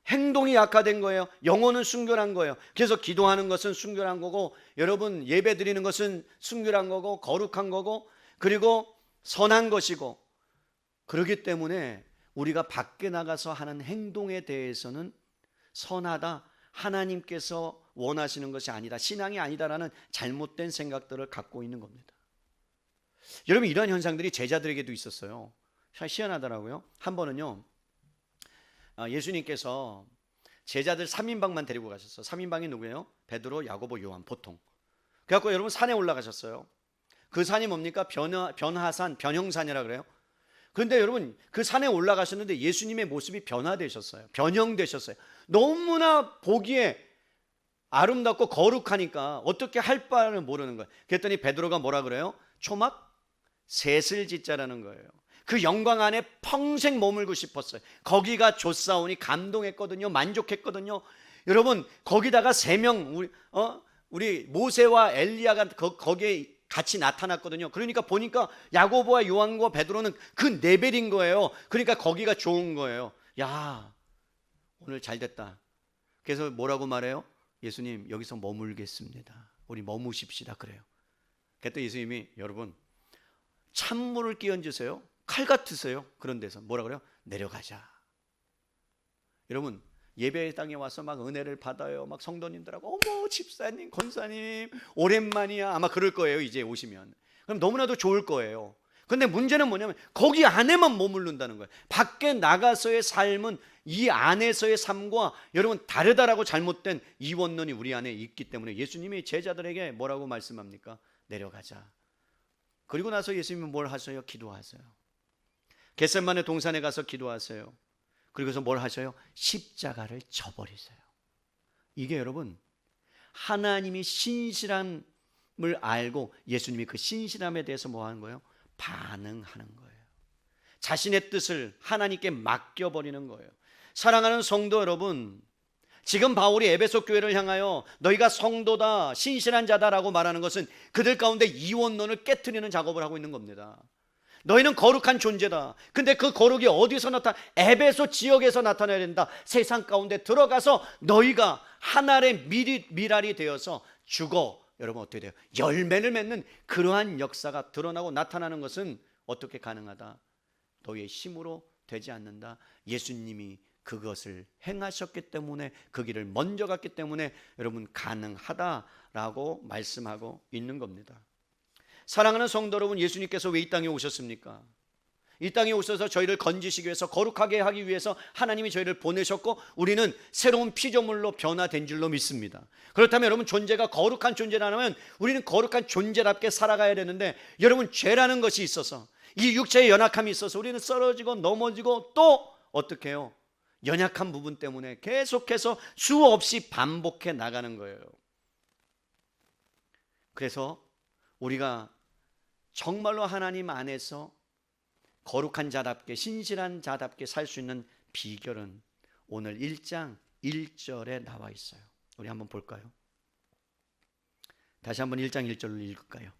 행동이 약화된 거예요. 영혼은 순결한 거예요. 그래서 기도하는 것은 순결한 거고, 여러분 예배 드리는 것은 순결한 거고 거룩한 거고 그리고 선한 것이고, 그렇기 때문에 우리가 밖에 나가서 하는 행동에 대해서는 선하다, 하나님께서 원하시는 것이 아니다, 신앙이 아니다라는 잘못된 생각들을 갖고 있는 겁니다. 여러분 이러한 현상들이 제자들에게도 있었어요. 참 희한하더라고요. 한 번은요 예수님께서 제자들 3인방만 데리고 가셨어요. 3인방이 누구예요? 베드로, 야고보, 요한, 보통. 그래갖고 여러분 산에 올라가셨어요. 그 산이 뭡니까? 변화산, 변형산이라 그래요. 그런데 여러분 그 산에 올라가셨는데 예수님의 모습이 변화되셨어요. 변형되셨어요. 너무나 보기에 아름답고 거룩하니까 어떻게 할 바를 모르는 거예요. 그랬더니 베드로가 뭐라 그래요? 초막 셋을 짓자라는 거예요. 그 영광 안에 평생 머물고 싶었어요. 거기가 좋사오니 감동했거든요. 만족했거든요. 여러분 거기다가 3명 우리 모세와 엘리야가 거기에 같이 나타났거든요. 그러니까 보니까 야고보와 요한과 베드로는 그 레벨인 거예요. 그러니까 거기가 좋은 거예요. 야, 오늘 잘 됐다. 그래서 뭐라고 말해요? 예수님 여기서 머물겠습니다. 우리 머무십시다 그래요. 그랬더니 예수님이, 여러분 찬물을 끼얹으세요. 칼 같으세요. 그런 데서 뭐라 그래요? 내려가자. 여러분 예배 땅에 와서 막 은혜를 받아요. 막 성도님들하고 어머 집사님, 권사님 오랜만이야. 아마 그럴 거예요. 이제 오시면. 그럼 너무나도 좋을 거예요. 근데 문제는 뭐냐면 거기 안에만 머무른다는 거예요. 밖에 나가서의 삶은 이 안에서의 삶과 여러분 다르다라고 잘못된 이원론이 우리 안에 있기 때문에 예수님이 제자들에게 뭐라고 말씀합니까? 내려가자. 그리고 나서 예수님은 뭘 하세요? 기도하세요. 겟세마네 동산에 가서 기도하세요. 그리고서 뭘 하셔요? 십자가를 져버리세요. 이게 여러분 하나님이 신실함을 알고 예수님이 그 신실함에 대해서 뭐 하는 거예요? 반응하는 거예요. 자신의 뜻을 하나님께 맡겨버리는 거예요. 사랑하는 성도 여러분, 지금 바울이 에베소 교회를 향하여 너희가 성도다, 신실한 자다라고 말하는 것은 그들 가운데 이원론을 깨트리는 작업을 하고 있는 겁니다. 너희는 거룩한 존재다. 근데 그 거룩이 어디서 나타나? 에베소 지역에서 나타나야 된다. 세상 가운데 들어가서 너희가 하나의 미랄이 되어서 죽어. 여러분 어떻게 돼요? 열매를 맺는 그러한 역사가 드러나고 나타나는 것은 어떻게 가능하다? 너희의 힘으로 되지 않는다. 예수님이 그것을 행하셨기 때문에, 그 길을 먼저 갔기 때문에 여러분 가능하다라고 말씀하고 있는 겁니다. 사랑하는 성도 여러분, 예수님께서 왜 이 땅에 오셨습니까? 이 땅에 오셔서 저희를 건지시기 위해서, 거룩하게 하기 위해서 하나님이 저희를 보내셨고 우리는 새로운 피조물로 변화된 줄로 믿습니다. 그렇다면 여러분 존재가 거룩한 존재라면 우리는 거룩한 존재답게 살아가야 되는데, 여러분 죄라는 것이 있어서, 이 육체의 연약함이 있어서 우리는 쓰러지고 넘어지고 또 어떻게 해요? 연약한 부분 때문에 계속해서 수없이 반복해 나가는 거예요. 그래서 우리가 정말로 하나님 안에서 거룩한 자답게, 신실한 자답게 살 수 있는 비결은 오늘 1장 1절에 나와 있어요. 우리 한번 볼까요? 다시 한번 1장 1절로 읽을까요?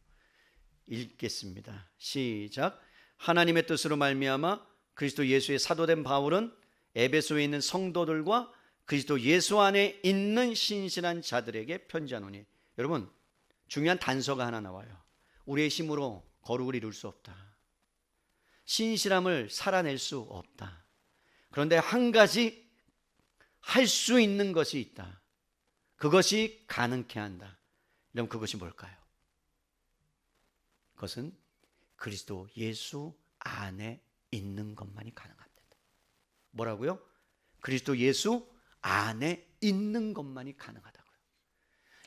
읽겠습니다. 시작. 하나님의 뜻으로 말미암아 그리스도 예수의 사도된 바울은 에베소에 있는 성도들과 그리스도 예수 안에 있는 신실한 자들에게 편지하노니. 여러분 중요한 단서가 하나 나와요. 우리의 힘으로 거룩을 이룰 수 없다. 신실함을 살아낼 수 없다. 그런데 한 가지 할 수 있는 것이 있다. 그것이 가능케 한다. 그럼 그것이 뭘까요? 그것은 그리스도 예수 안에 있는 것만이 가능합니다. 뭐라고요? 그리스도 예수 안에 있는 것만이 가능하다고요.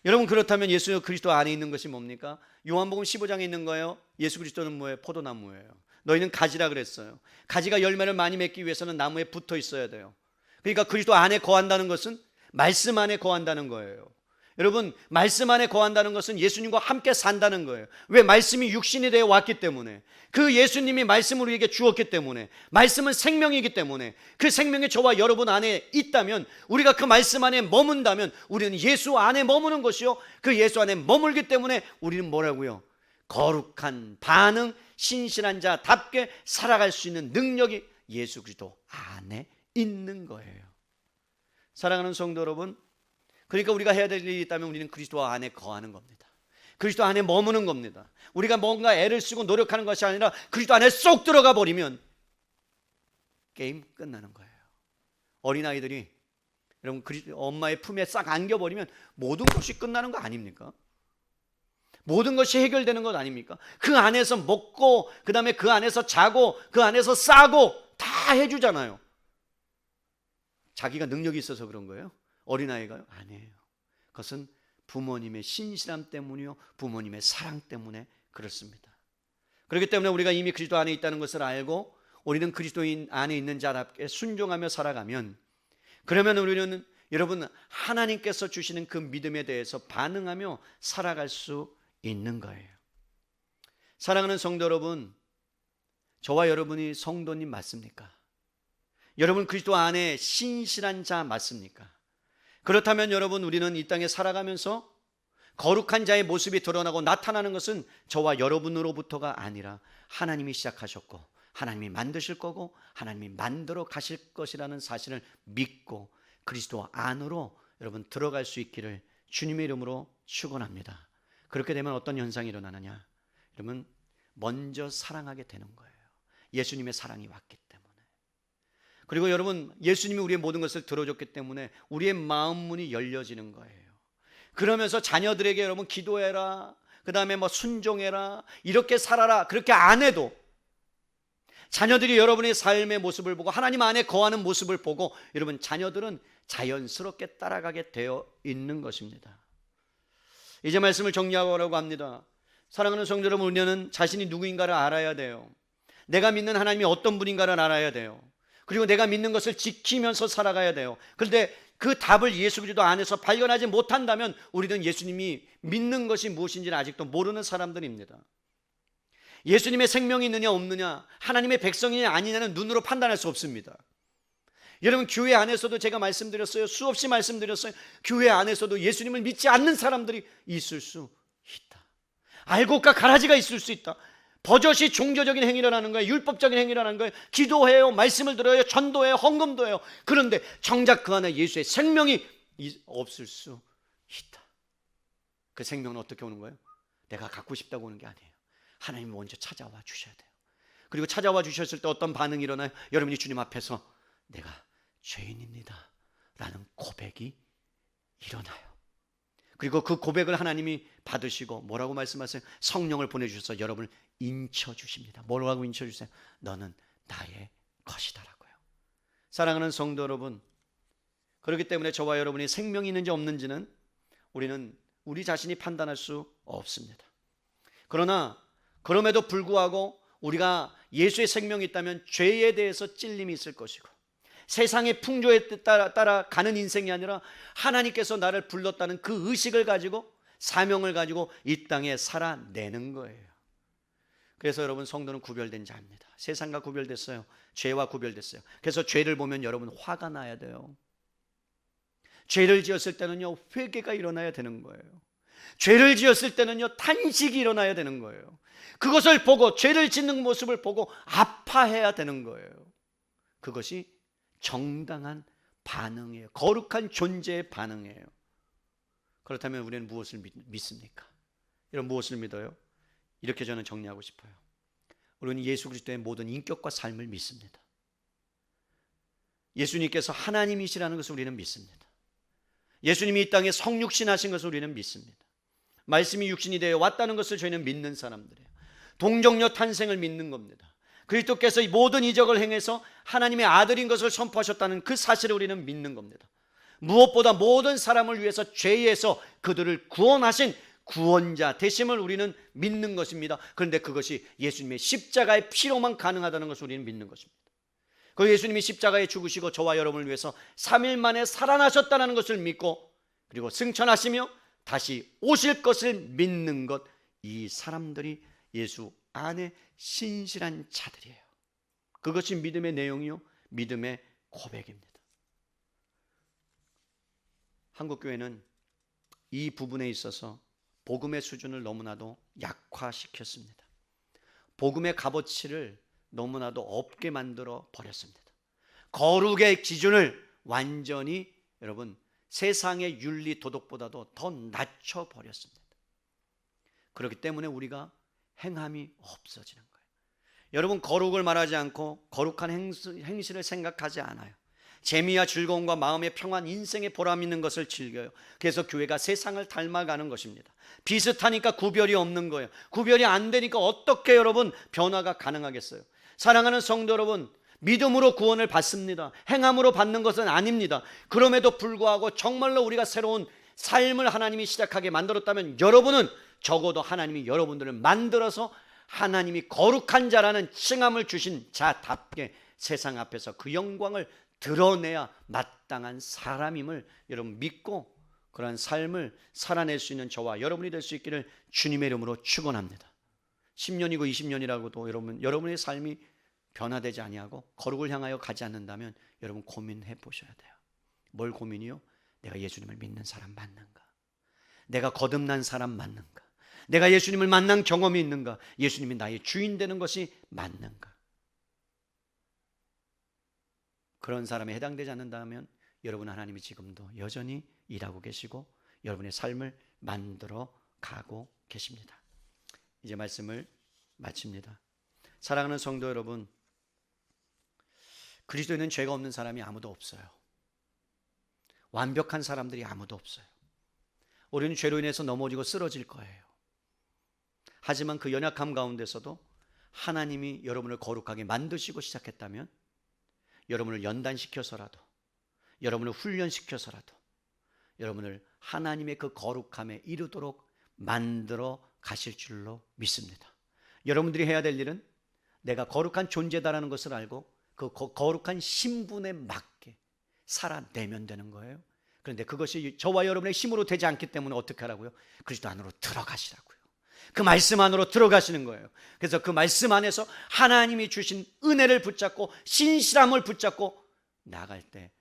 여러분 그렇다면 예수 그리스도 안에 있는 것이 뭡니까? 요한복음 15장에 있는 거예요. 예수 그리스도는 뭐예요? 포도나무예요. 너희는 가지라 그랬어요. 가지가 열매를 많이 맺기 위해서는 나무에 붙어 있어야 돼요. 그러니까 그리스도 안에 거한다는 것은 말씀 안에 거한다는 거예요. 여러분 말씀 안에 거한다는 것은 예수님과 함께 산다는 거예요. 왜? 말씀이 육신이 되어 왔기 때문에, 그 예수님이 말씀을 우리에게 주었기 때문에, 말씀은 생명이기 때문에, 그 생명이 저와 여러분 안에 있다면, 우리가 그 말씀 안에 머문다면 우리는 예수 안에 머무는 것이요, 그 예수 안에 머물기 때문에 우리는 뭐라고요? 거룩한 반응, 신실한 자답게 살아갈 수 있는 능력이 예수 그리스도 안에 있는 거예요. 사랑하는 성도 여러분, 그러니까 우리가 해야 될 일이 있다면 우리는 그리스도 안에 거하는 겁니다. 그리스도 안에 머무는 겁니다. 우리가 뭔가 애를 쓰고 노력하는 것이 아니라 그리스도 안에 쏙 들어가 버리면 게임 끝나는 거예요. 어린아이들이 여러분 엄마의 품에 싹 안겨버리면 모든 것이 끝나는 거 아닙니까? 모든 것이 해결되는 것 아닙니까? 그 안에서 먹고, 그 다음에 그 안에서 자고, 그 안에서 싸고 다 해주잖아요. 자기가 능력이 있어서 그런 거예요? 어린아이가요? 아니에요. 그것은 부모님의 신실함 때문이요, 부모님의 사랑 때문에 그렇습니다. 그렇기 때문에 우리가 이미 그리스도 안에 있다는 것을 알고 우리는 그리스도인 안에 있는 자답게 순종하며 살아가면, 그러면 우리는 여러분 하나님께서 주시는 그 믿음에 대해서 반응하며 살아갈 수 있는 거예요. 사랑하는 성도 여러분, 저와 여러분이 성도님 맞습니까? 여러분 그리스도 안에 신실한 자 맞습니까? 그렇다면 여러분 우리는 이 땅에 살아가면서 거룩한 자의 모습이 드러나고 나타나는 것은 저와 여러분으로부터가 아니라 하나님이 시작하셨고 하나님이 만드실 거고 하나님이 만들어 가실 것이라는 사실을 믿고 그리스도 안으로 여러분 들어갈 수 있기를 주님의 이름으로 축원합니다. 그렇게 되면 어떤 현상이 일어나느냐? 여러분 먼저 사랑하게 되는 거예요. 예수님의 사랑이 왔기 때문에. 그리고 여러분 예수님이 우리의 모든 것을 들어줬기 때문에 우리의 마음 문이 열려지는 거예요. 그러면서 자녀들에게 여러분 기도해라, 그 다음에 뭐 순종해라, 이렇게 살아라, 그렇게 안 해도 자녀들이 여러분의 삶의 모습을 보고 하나님 안에 거하는 모습을 보고 여러분 자녀들은 자연스럽게 따라가게 되어 있는 것입니다. 이제 말씀을 정리하려고 합니다. 사랑하는 성도 여러분, 우리는 자신이 누구인가를 알아야 돼요. 내가 믿는 하나님이 어떤 분인가를 알아야 돼요. 그리고 내가 믿는 것을 지키면서 살아가야 돼요. 그런데 그 답을 예수 그리스도 안에서 발견하지 못한다면 우리는 예수님이 믿는 것이 무엇인지를 아직도 모르는 사람들입니다. 예수님의 생명이 있느냐 없느냐, 하나님의 백성이냐 아니냐는 눈으로 판단할 수 없습니다. 여러분, 교회 안에서도 제가 말씀드렸어요. 수없이 말씀드렸어요. 교회 안에서도 예수님을 믿지 않는 사람들이 있을 수 있다. 알곡과 가라지가 있을 수 있다. 버젓이 종교적인 행위를 하는 거예요. 율법적인 행위를 하는 거예요. 기도해요, 말씀을 들어요, 전도해요, 헌금도 해요. 그런데 정작 그 안에 예수의 생명이 없을 수 있다. 그 생명은 어떻게 오는 거예요? 내가 갖고 싶다고 오는 게 아니에요. 하나님이 먼저 찾아와 주셔야 돼요. 그리고 찾아와 주셨을 때 어떤 반응이 일어나요? 여러분이 주님 앞에서 내가 죄인입니다 라는 고백이 일어나요. 그리고 그 고백을 하나님이 받으시고 뭐라고 말씀하세요? 성령을 보내주셔서 여러분을 인쳐주십니다. 뭐라고 인쳐주세요? 너는 나의 것이다라고요. 사랑하는 성도 여러분, 그렇기 때문에 저와 여러분이 생명이 있는지 없는지는 우리는 우리 자신이 판단할 수 없습니다. 그러나 그럼에도 불구하고 우리가 예수의 생명이 있다면 죄에 대해서 찔림이 있을 것이고 세상의 풍조에 따라 가는 인생이 아니라 하나님께서 나를 불렀다는 그 의식을 가지고 사명을 가지고 이 땅에 살아내는 거예요. 그래서 여러분, 성도는 구별된 자입니다. 세상과 구별됐어요. 죄와 구별됐어요. 그래서 죄를 보면 여러분 화가 나야 돼요. 죄를 지었을 때는요 회개가 일어나야 되는 거예요. 죄를 지었을 때는요 탄식이 일어나야 되는 거예요. 그것을 보고 죄를 짓는 모습을 보고 아파해야 되는 거예요. 그것이 정당한 반응이에요. 거룩한 존재의 반응이에요. 그렇다면 우리는 무엇을 믿습니까? 여러분, 무엇을 믿어요? 이렇게 저는 정리하고 싶어요. 우리는 예수 그리스도의 모든 인격과 삶을 믿습니다. 예수님께서 하나님이시라는 것을 우리는 믿습니다. 예수님이 이 땅에 성육신 하신 것을 우리는 믿습니다. 말씀이 육신이 되어 왔다는 것을 저희는 믿는 사람들이에요. 동정녀 탄생을 믿는 겁니다. 그리스도께서 모든 이적을 행해서 하나님의 아들인 것을 선포하셨다는 그 사실을 우리는 믿는 겁니다. 무엇보다 모든 사람을 위해서 죄에서 그들을 구원하신 구원자 되심을 우리는 믿는 것입니다. 그런데 그것이 예수님의 십자가의 피로만 가능하다는 것을 우리는 믿는 것입니다. 그 예수님이 십자가에 죽으시고 저와 여러분을 위해서 3일 만에 살아나셨다는 것을 믿고 그리고 승천하시며 다시 오실 것을 믿는 것, 이 사람들이 예수 안에 신실한 자들이에요. 그것이 믿음의 내용이요, 믿음의 고백입니다. 한국교회는 이 부분에 있어서 복음의 수준을 너무나도 약화시켰습니다. 복음의 값어치를 너무나도 없게 만들어 버렸습니다. 거룩의 기준을 완전히 여러분 세상의 윤리 도덕보다도 더 낮춰 버렸습니다. 그렇기 때문에 우리가 행함이 없어지는 거예요. 여러분, 거룩을 말하지 않고 거룩한 행실을 생각하지 않아요. 재미와 즐거움과 마음의 평안, 인생의 보람 있는 것을 즐겨요. 그래서 교회가 세상을 닮아가는 것입니다. 비슷하니까 구별이 없는 거예요. 구별이 안 되니까 어떻게 여러분 변화가 가능하겠어요? 사랑하는 성도 여러분, 믿음으로 구원을 받습니다. 행함으로 받는 것은 아닙니다. 그럼에도 불구하고 정말로 우리가 새로운 삶을 하나님이 시작하게 만들었다면 여러분은 적어도 하나님이 여러분들을 만들어서 하나님이 거룩한 자라는 칭함을 주신 자답게 세상 앞에서 그 영광을 드러내야 마땅한 사람임을 여러분 믿고 그러한 삶을 살아낼 수 있는 저와 여러분이 될 수 있기를 주님의 이름으로 축원합니다. 10년이고 20년이라고도 여러분의 삶이 변화되지 아니하고 거룩을 향하여 가지 않는다면 여러분 고민해 보셔야 돼요. 뭘 고민이요? 내가 예수님을 믿는 사람 맞는가? 내가 거듭난 사람 맞는가? 내가 예수님을 만난 경험이 있는가? 예수님이 나의 주인 되는 것이 맞는가? 그런 사람에 해당되지 않는다면 여러분 하나님이 지금도 여전히 일하고 계시고 여러분의 삶을 만들어 가고 계십니다. 이제 말씀을 마칩니다. 사랑하는 성도 여러분, 그리스도에는 죄가 없는 사람이 아무도 없어요. 완벽한 사람들이 아무도 없어요. 우리는 죄로 인해서 넘어지고 쓰러질 거예요. 하지만 그 연약함 가운데서도 하나님이 여러분을 거룩하게 만드시고 시작했다면 여러분을 연단시켜서라도, 여러분을 훈련시켜서라도 여러분을 하나님의 그 거룩함에 이르도록 만들어 가실 줄로 믿습니다. 여러분들이 해야 될 일은 내가 거룩한 존재다라는 것을 알고 그 거룩한 신분에 맞게 살아내면 되는 거예요. 그런데 그것이 저와 여러분의 힘으로 되지 않기 때문에 어떻게 하라고요? 그리스도 안으로 들어가시라고요. 그 말씀 안으로 들어가시는 거예요. 그래서 그 말씀 안에서 하나님이 주신 은혜를 붙잡고 신실함을 붙잡고 나갈 때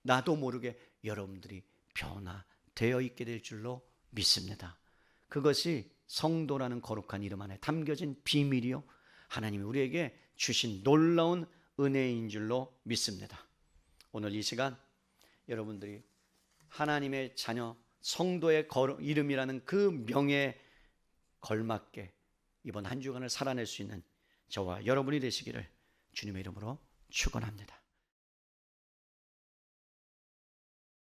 나도 모르게 여러분들이 변화되어 있게 될 줄로 믿습니다. 그것이 성도라는 거룩한 이름 안에 담겨진 비밀이요, 하나님이 우리에게 주신 놀라운 은혜인 줄로 믿습니다. 오늘 이 시간 여러분들이 하나님의 자녀, 성도의 이름이라는 그 명예에 걸맞게 이번 한 주간을 살아낼 수 있는 저와 여러분이 되시기를 주님의 이름으로 축원합니다.